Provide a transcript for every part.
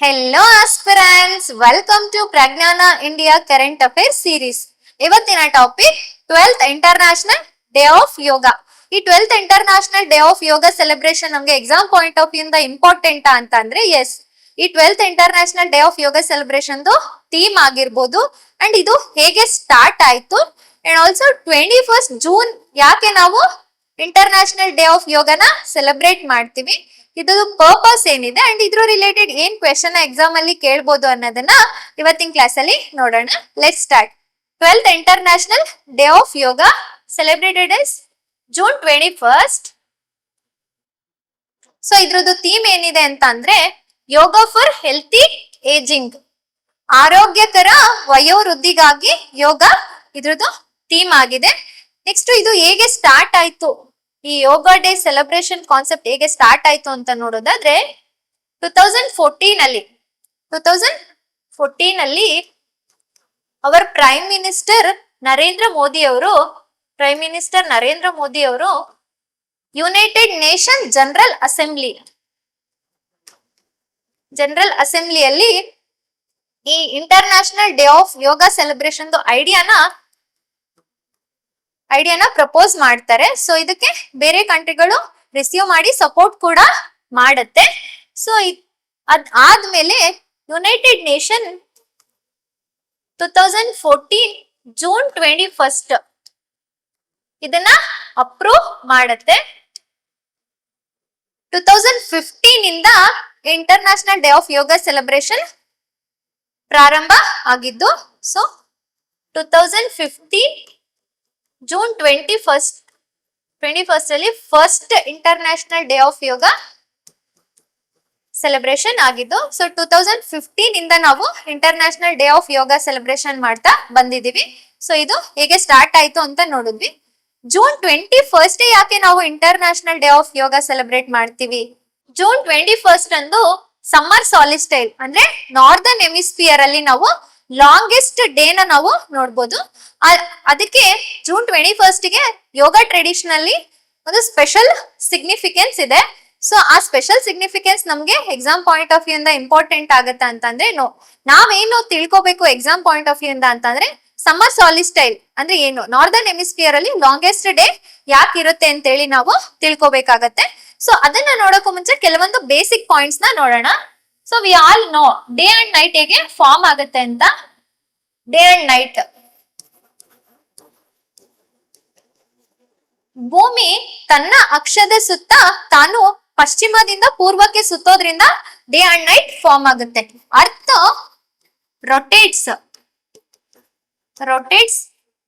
Hello aspirants, welcome to Prajnana India current affairs series. ಇವತ್ತಿನ topic 12th international day of yoga. ಈ 12th international day of yoga celebration ನಮ್ಗೆ exam point of view ಇಂದ important ಅಂತ ಅಂದ್ರೆ yes, ಈ 12th international day of yoga celebration theme ಆಗಿರ್ಬೋದು and ಇದು ಹೇಗೆ ಸ್ಟಾರ್ಟ್ ಆಯ್ತು ಅಂಡ್ ಆಲ್ಸೋ 21st ಜೂನ್ ಯಾಕೆ ನಾವು ಇಂಟರ್ನ್ಯಾಷನಲ್ ಡೇ ಆಫ್ ಯೋಗನ ಸೆಲೆಬ್ರೇಟ್ ಮಾಡ್ತೀವಿ, ಇದು ಪರ್ಪಸ್ ಏನಿದೆ ಅಂಡ್ ಇದ್ರ ರಿಲೇಟೆಡ್ ಏನ್ ಕ್ವೆಶನ್ ಎಕ್ಸಾಮ್ ಅಲ್ಲಿ ಕೇಳ್ಬೋದು ಅನ್ನೋದನ್ನ ಇವತ್ತಿನ ಕ್ಲಾಸ್ ಅಲ್ಲಿ ನೋಡೋಣ. Let start. 12th international day of yoga celebrated is June 21st. So ಇದ್ರದ್ದು ಥೀಮ್ ಏನಿದೆ ಅಂತ ಅಂದ್ರೆ ಯೋಗ ಫಾರ್ ಹೆಲ್ತಿ ಏಜಿಂಗ್, ಆರೋಗ್ಯಕರ ವಯೋವೃದ್ಧಿಗಾಗಿ ಯೋಗ ಇದ್ರದ್ದು ಥೀಮ್ ಆಗಿದೆ. ನೆಕ್ಸ್ಟ್ ಇದು ಹೇಗೆ ಸ್ಟಾರ್ಟ್ ಆಯ್ತು, ಈ ಯೋಗ ಡೇ ಸೆಲೆಬ್ರೇಷನ್ ಕಾನ್ಸೆಪ್ಟ್ ಹೇಗೆ ಸ್ಟಾರ್ಟ್ ಆಯ್ತು ಅಂತ ನೋಡೋದಾದ್ರೆ 2014 ಅಲ್ಲಿ our prime minister Narendra Modi ಅವರು ಯುನೈಟೆಡ್ ನೇಷನ್ ಜನರಲ್ ಅಸೆಂಬ್ಲಿಯಲ್ಲಿ ಈ international day of yoga celebration ಐಡಿಯಾನ ಪ್ರಪೋಸ್ ಮಾಡ್ತಾರೆ. ಸೊ ಇದಕ್ಕೆ ಬೇರೆ ಕಂಟ್ರಿಗಳು ರಿಸೀವ್ ಮಾಡಿ ಸಪೋರ್ಟ್ ಕೂಡ ಮಾಡುತ್ತೆ. ಸೊ ಆದ್ಮೇಲೆ ಯುನೈಟೆಡ್ ನೇಷನ್ 2014 ಜೂನ್ 21 ಇದನ್ನ ಅಪ್ರೂವ್ ಮಾಡುತ್ತೆ. 2015 ಇಂದ international day of yoga celebration ಪ್ರಾರಂಭ ಆಗಿದ್ದು. ಸೊ 2015 ಜೂನ್ 21 ಅಲ್ಲಿ first international day of yoga celebration ಆಗಿದ್ದು. ಸೊ 2015 ಇಂದ ನಾವು international day of yoga celebration ಮಾಡ್ತಾ ಬಂದಿದೀವಿ. ಸೊ ಇದು ಹೇಗೆ ಸ್ಟಾರ್ಟ್ ಆಯ್ತು ಅಂತ ನೋಡಿದ್ವಿ. ಜೂನ್ 21 ಯಾಕೆ ನಾವು international day of yoga celebrate ಮಾಡ್ತೀವಿ? ಜೂನ್ 21 ಅಂದು ಸಮ್ಮರ್ ಸಾಲಿಸ್ಟೈಲ್ ಅಂದ್ರೆ ನಾರ್ದರ್ನ್ ಹೆಮಿಸ್ಫಿಯರ್ ಅಲ್ಲಿ ನಾವು ಲಾಂಗೆಸ್ಟ್ ಡೇನ ನಾವು ನೋಡ್ಬೋದು. ಅದಕ್ಕೆ ಜೂನ್ 21 ಗೆ ಯೋಗ ಟ್ರೆಡಿಷನಲಿ ಒಂದು ಸ್ಪೆಷಲ್ ಸಿಗ್ನಿಫಿಕೆನ್ಸ್ ಇದೆ. ಸೊ ಆ ಸ್ಪೆಷಲ್ ಸಿಗ್ನಿಫಿಕೆನ್ಸ್ ನಮ್ಗೆ ಎಕ್ಸಾಮ್ ಪಾಯಿಂಟ್ ಆಫ್ ವ್ಯೂ ಇಂದ ಇಂಪಾರ್ಟೆಂಟ್ ಆಗುತ್ತೆ ಅಂತಂದ್ರೆ ನಾವೇನು ತಿಳ್ಕೊಬೇಕು ಎಕ್ಸಾಮ್ ಪಾಯಿಂಟ್ ಆಫ್ ವ್ಯೂ ಇಂದ ಅಂತಂದ್ರೆ ಸಮ್ಮರ್ ಸಾಲಿಸ್ಟೈಲ್ ಅಂದ್ರೆ ಏನು, ನಾರ್ದರ್ನ್ ಹೆಮಿಸ್ಫಿಯರ್ ಅಲ್ಲಿ ಲಾಂಗೆಸ್ಟ್ ಡೇ ಯಾಕೆ ಇರುತ್ತೆ ಅಂತ ಹೇಳಿ ನಾವು ತಿಳ್ಕೊಬೇಕಾಗತ್ತೆ. ಸೊ ಅದನ್ನ ನೋಡೋಕ್ಕೂ ಮುಂಚೆ ಕೆಲವೊಂದು ಬೇಸಿಕ್ ಪಾಯಿಂಟ್ಸ್ ನ ನೋಡೋಣ. So we all know day and night ಹೇಗೆ ಫಾರ್ಮ್ ಆಗುತ್ತೆ ಅಂತ. ಡೇ ಅಂಡ್ ನೈಟ್, ಭೂಮಿ ತನ್ನ ಅಕ್ಷದ ಸುತ್ತ ತಾನು ಪಶ್ಚಿಮದಿಂದ ಪೂರ್ವಕ್ಕೆ ಸುತ್ತೋದ್ರಿಂದ ಡೇ ಅಂಡ್ ನೈಟ್ ಫಾರ್ಮ್ ಆಗುತ್ತೆ. Earth rotates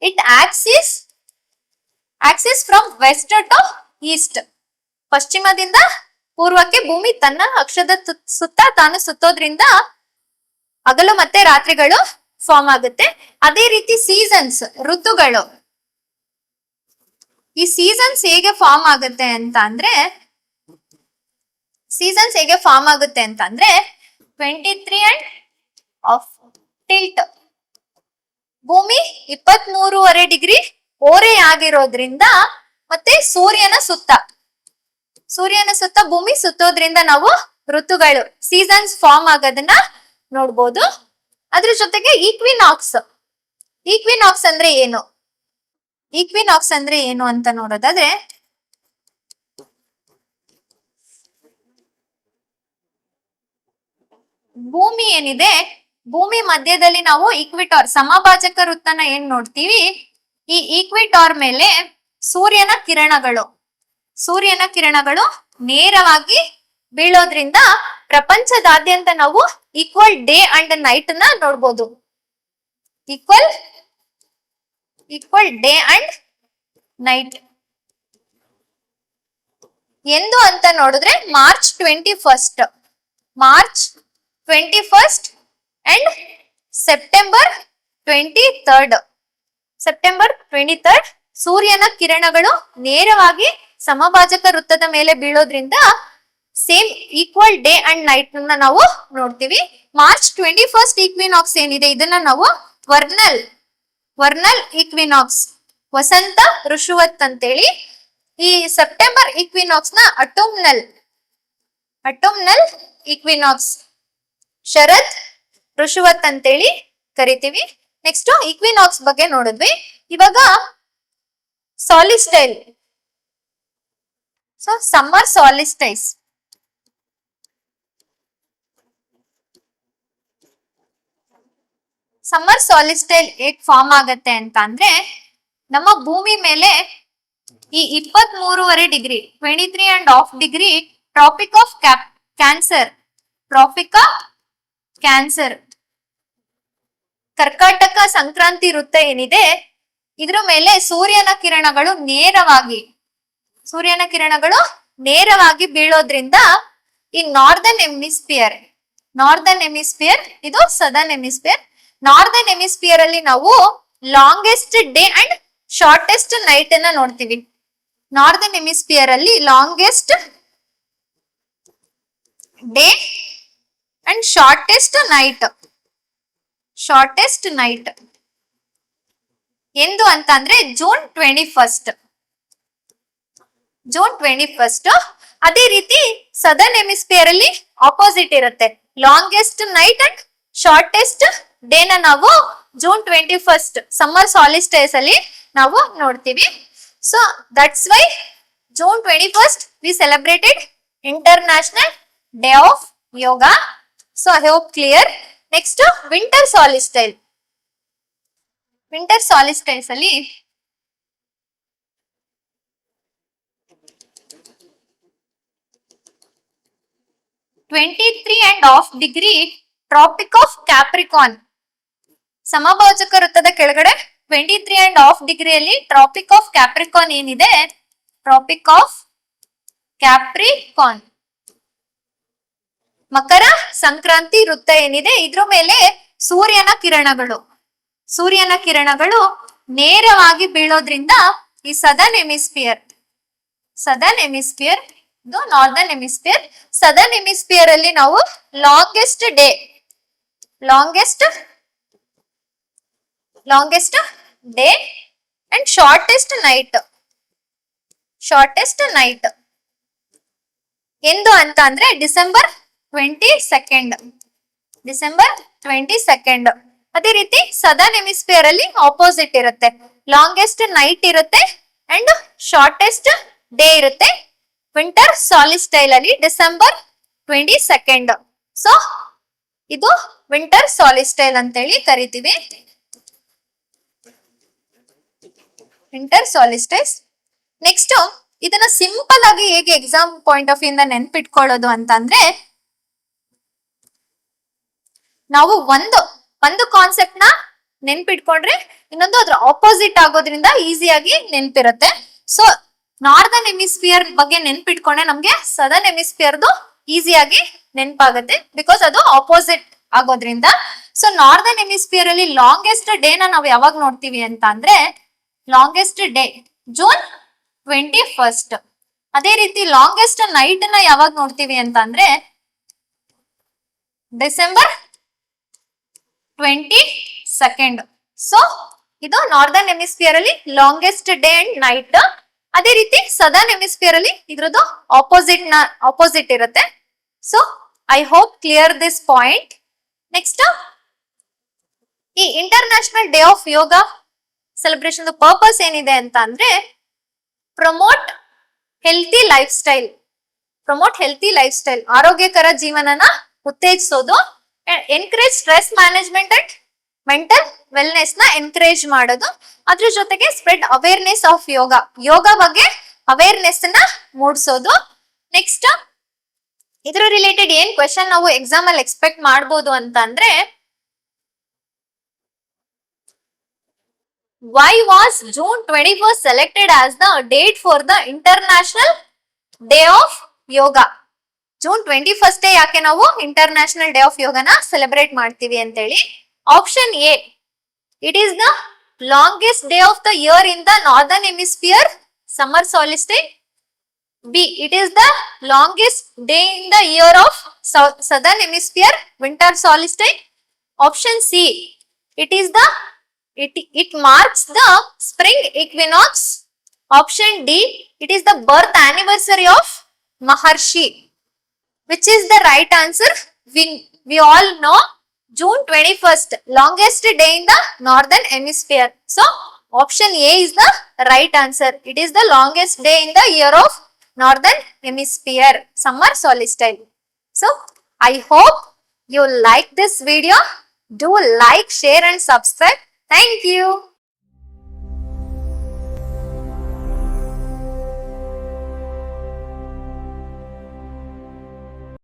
it axis from west to east. ಪಶ್ಚಿಮದಿಂದ ಪೂರ್ವಕ್ಕೆ ಭೂಮಿ ತನ್ನ ಅಕ್ಷದ ಸುತ್ತ ತಾನು ಸುತ್ತೋದ್ರಿಂದ ಹಗಲು ಮತ್ತೆ ರಾತ್ರಿಗಳು ಫಾರ್ಮ್ ಆಗುತ್ತೆ. ಅದೇ ರೀತಿ ಸೀಸನ್ಸ್, ಋತುಗಳು, ಈ ಸೀಸನ್ಸ್ ಹೇಗೆ ಫಾರ್ಮ್ ಆಗುತ್ತೆ ಅಂತ ಅಂದ್ರೆ 23 ಅಂಡ್ ಆಫ್ ಟಿಲ್ಟ್, ಭೂಮಿ 23.5 ಡಿಗ್ರಿ ಓರೆ ಆಗಿರೋದ್ರಿಂದ ಮತ್ತೆ ಸೂರ್ಯನ ಸುತ್ತ ಭೂಮಿ ಸುತ್ತೋದ್ರಿಂದ ನಾವು ಋತುಗಳು, ಸೀಸನ್ಸ್ ಫಾರ್ಮ್ ಆಗೋದನ್ನ ನೋಡ್ಬೋದು. ಅದ್ರ ಜೊತೆಗೆ ಈಕ್ವಿನಾಕ್ಸ್ ಅಂದ್ರೆ ಏನು ಅಂತ ನೋಡೋದಾದ್ರೆ ಭೂಮಿ ಏನಿದೆ, ಭೂಮಿ ಮಧ್ಯದಲ್ಲಿ ನಾವು ಈಕ್ವಿಟಾರ್ ಸಮಭಾಜಕ ವೃತ್ತನ ಏನ್ ನೋಡ್ತೀವಿ, ಈ ಈಕ್ವಿಟಾರ್ ಮೇಲೆ ಸೂರ್ಯನ ಕಿರಣಗಳು ನೇರವಾಗಿ ಬೀಳೋದ್ರಿಂದ ಪ್ರಪಂಚದಾದ್ಯಂತ ನಾವು ಈಕ್ವಲ್ ಡೇ ಅಂಡ್ ನೈಟ್ ನ ನೋಡ್ಬೋದು. ಈಕ್ವಲ್ ಡೇ ಅಂಡ್ ನೈಟ್ ಎಂದು ಅಂತ ನೋಡಿದ್ರೆ ಮಾರ್ಚ್ 21 ಅಂಡ್ ಸೆಪ್ಟೆಂಬರ್ 23 ಸೂರ್ಯನ ಕಿರಣಗಳು ನೇರವಾಗಿ ಸಮಭಾಜಕ ವೃತ್ತದ ಮೇಲೆ ಬೀಳೋದ್ರಿಂದ same equal day and night ನ ನಾವು ನೋಡ್ತೀವಿ. ಮಾರ್ಚ್ 21 ಈಕ್ವಿನಾಕ್ಸ್ ಏನಿದೆ ಇದನ್ನ ನಾವು ವರ್ನಲ್ ಈಕ್ವಿನಾಕ್ಸ್, ವಸಂತ ಋಷುವತ್ ಅಂತೇಳಿ. ಈ ಸೆಪ್ಟೆಂಬರ್ ಈಕ್ವಿನಾಕ್ಸ್ ನ ಅಟೋಮ್ನಲ್ ಈಕ್ವಿನಾಕ್ಸ್ ಶರತ್ ಋಷುವತ್ ಅಂತೇಳಿ ಕರಿತೀವಿ. ನೆಕ್ಸ್ಟ್ ಈಕ್ವಿನಾಕ್ಸ್ ಬಗ್ಗೆ ನೋಡಿದ್ವಿ. ಇವಾಗ solstice. So summer solstice. Summer solstice ಹೇಗ್ ಫಾರ್ಮ್ ಆಗತ್ತೆ ಅಂತ ಅಂದ್ರೆ, ನಮ್ಮ ಭೂಮಿ ಮೇಲೆ ಈ 23.5 degree 23.5 degree tropic of cancer, tropic of cancer, ಕರ್ಕಾಟಕ ಸಂಕ್ರಾಂತಿ ವೃತ್ತ ಏನಿದೆ ಇದ್ರ ಮೇಲೆ ಸೂರ್ಯನ ಕಿರಣಗಳು ನೇರವಾಗಿ ಬೀಳೋದ್ರಿಂದ ಈ ನಾರ್ದರ್ನ್ ಎಮಿಸ್ಫಿಯರ್ ಇದು ಸದರ್ನ್ ಎಮಿಸ್ಫಿಯರ್. ನಾರ್ದರ್ನ್ ಎಮಿಸ್ಫಿಯರ್ ಅಲ್ಲಿ ನಾವು longest day and shortest night ಅನ್ನ ನೋಡ್ತೀವಿ. ನಾರ್ದರ್ನ್ ಎಮಿಸ್ಫಿಯರ್ ಅಲ್ಲಿ longest day and shortest night ಎಂದು ಅಂತ ಅಂದ್ರೆ ಜೂನ್ 21. ಅದೇ ರೀತಿ ಸದರ್ನ್ ಎಮಿಸ್ಫಿಯರ್ ಅಲ್ಲಿ ಆಪೋಸಿಟ್ ಇರುತ್ತೆ. ಲಾಂಗೆಸ್ಟ್ ನೈಟ್ ಅಂಡ್ ಶಾರ್ಟೆಸ್ಟ್ ಡೇನ ನಾವು ಜೂನ್ 21 ಸಮ್ಮರ್ ಸಾಲಿಸ್ಟೈಸ್ ಅಲ್ಲಿ ನಾವು ನೋಡ್ತೀವಿ. So that's why June 21 we celebrated international day of yoga. So I hope clear. Next winter solstice ಅಲ್ಲಿ ಡಿಗ್ರಿ ಟ್ರಾಪಿಕ್ ಆಫ್ ಕ್ಯಾಪ್ರಿಕಾನ್, ಸಮಭಾಜಕ ವೃತ್ತದ ಕೆಳಗಡೆ 23.5 ಡಿಗ್ರಿಯಲ್ಲಿ ಟ್ರಾಪಿಕ್ ಆಫ್ ಕ್ಯಾಪ್ರಿಕಾನ್ ಏನಿದೆ, ಟ್ರಾಪಿಕ್ ಆಫ್ ಕ್ಯಾಪ್ರಿಕಾನ್ ಮಕರ ಸಂಕ್ರಾಂತಿ ವೃತ್ತ ಏನಿದೆ ಇದ್ರ ಮೇಲೆ ಸೂರ್ಯನ ಕಿರಣಗಳು ನೇರವಾಗಿ ಬೀಳೋದ್ರಿಂದ ಈ ಸದರ್ನ್ ಎಮಿಸ್ಫಿಯರ್ ಇದು ನಾರ್ದರ್ನ್ ಎಮಿಸ್ಫಿಯರ್. ಸದರ್ನ್ ಎಮಿಸ್ಫಿಯರ್ ಅಲ್ಲಿ ನಾವು longest day and shortest night ಎಂದು ಅಂತ ಅಂದ್ರೆ ಡಿಸೆಂಬರ್ 22. ಅದೇ ರೀತಿ ಸದರ್ನ್ ಎಮಿಸ್ಫಿಯರ್ ಅಲ್ಲಿ ಆಪೋಸಿಟ್ ಇರುತ್ತೆ. ಲಾಂಗೆಸ್ಟ್ ನೈಟ್ ಇರುತ್ತೆ ಅಂಡ್ ಶಾರ್ಟೆಸ್ಟ್ ಡೇ ಇರುತ್ತೆ. ವಿಂಟರ್ ಸಾಲಿಸ್ಟೈಲ್ ಅಲ್ಲಿ ಡಿಸೆಂಬರ್ 22. ಸೊ ಇದು ವಿಂಟರ್ ಸಾಲಿಸ್ಟೈಲ್ ಅಂತೇಳಿ ಕರಿತೀವಿ. ವಿಂಟರ್ ಸಾಲಿಸ್ಟೈಸ್. ನೆಕ್ಸ್ಟ್ ಇದನ್ನ ಸಿಂಪಲ್ ಆಗಿ ಹೇಗೆ ಎಕ್ಸಾಮ್ ಪಾಯಿಂಟ್ ಆಫ್ ಇಂದ ನೆನ್ಪಿಟ್ಕೊಳ್ಳೋದು ಅಂತಂದ್ರೆ, ನಾವು ಒಂದು ಕಾನ್ಸೆಪ್ಟ್ ನ ನೆನ್ಪಿಟ್ಕೊಂಡ್ರೆ ಇನ್ನೊಂದು ಅದ್ರ ಆಪೋಸಿಟ್ ಆಗೋದ್ರಿಂದ ಈಸಿಯಾಗಿ ನೆನ್ಪಿರುತ್ತೆ. ಸೊ ನಾರ್ದರ್ನ್ ಎಮಿಸ್ಫಿಯರ್ ಬಗ್ಗೆ ನೆನ್ಪಿಟ್ಕೊಂಡ್ರೆ ನಮ್ಗೆ ಸದರ್ನ್ ಎಮಿಸ್ಫಿಯರ್ದು ಈಸಿಯಾಗಿ ನೆನ್ಪಾಗುತ್ತೆ, ಬಿಕಾಸ್ ಅದು ಆಪೋಸಿಟ್ ಆಗೋದ್ರಿಂದ. ಸೊ ನಾರ್ದರ್ನ್ ಎಮಿಸ್ಫಿಯರ್ ಅಲ್ಲಿ ಲಾಂಗೆಸ್ಟ್ ಡೇನ ನಾವು ಯಾವಾಗ ನೋಡ್ತೀವಿ ಅಂತ ಅಂದ್ರೆ, ಲಾಂಗೆಸ್ಟ್ ಡೇ ಜೂನ್ 21. ಅದೇ ರೀತಿ ಲಾಂಗೆಸ್ಟ್ ನೈಟ್ ನ ಯಾವಾಗ ನೋಡ್ತೀವಿ ಅಂತ ಅಂದ್ರೆ ಡಿಸೆಂಬರ್ 22. ಸೊ ಇದು ನಾರ್ದರ್ನ್ ಎಮಿಸ್ಫಿಯರ್ ಅಲ್ಲಿ ಲಾಂಗೆಸ್ಟ್ ಡೇ ಅಂಡ್ ನೈಟ್. ಅದೇ ರೀತಿ ಸದರ್ನ್ ಎಮಿಸ್ಫಿಯರ್ ಅಲ್ಲಿ ಇದ್ರದ್ದು ಆಪೋಸಿಟ್ ಇರುತ್ತೆ. So I hope clear this point. Next ಈ international day of yoga celebration purpose ಏನಿದೆ ಅಂತ ಅಂದ್ರೆ, ಪ್ರಮೋಟ್ ಹೆಲ್ತಿ ಲೈಫ್ ಸ್ಟೈಲ್, ಆರೋಗ್ಯಕರ ಜೀವನನ ಉತ್ತೇಜಿಸೋದು, encourage stress management and mental wellness ನ ಎನ್ಕರೇಜ್ ಮಾಡೋದು. ಅದ್ರ ಜೊತೆಗೆ ಸ್ಪ್ರೆಡ್ ಅವೇರ್ನೆಸ್ ಆಫ್ ಯೋಗ ಬಗ್ಗೆ ಅವೇರ್ನೆಸ್ ನ ಮೂಡಿಸೋದು. ನೆಕ್ಸ್ಟ್ ಇದ್ರ ರಿಲೇಟೆಡ್ ಏನ್ ಕ್ವೆಶನ್ ನಾವು ಎಕ್ಸಾಮ್ ಅಲ್ಲಿ ಎಕ್ಸ್ಪೆಕ್ಟ್ ಮಾಡಬಹುದು ಅಂತ ಅಂದ್ರೆ, why was June 21st selected as the date for the International Day of Yoga? June 21 ಯಾಕೆ ನಾವು ಇಂಟರ್ನ್ಯಾಷನಲ್ ಡೇ ಆಫ್ ಯೋಗನ ಸೆಲೆಬ್ರೇಟ್ ಮಾಡ್ತೀವಿ ಅಂತ ಹೇಳಿ. Option A, it is the longest day of the year in the northern hemisphere, summer solstice. B, it is the longest day in the year of southern hemisphere, winter solstice. Option C, it is the it marks the spring equinox. Option D, it is the birth anniversary of Maharshi. Which is the right answer? we all know June 21st, longest day in the northern hemisphere. So option A is the right answer. It is the longest day in the year of northern hemisphere, summer solstice. So I hope you like this video. Do like, share and subscribe. Thank you.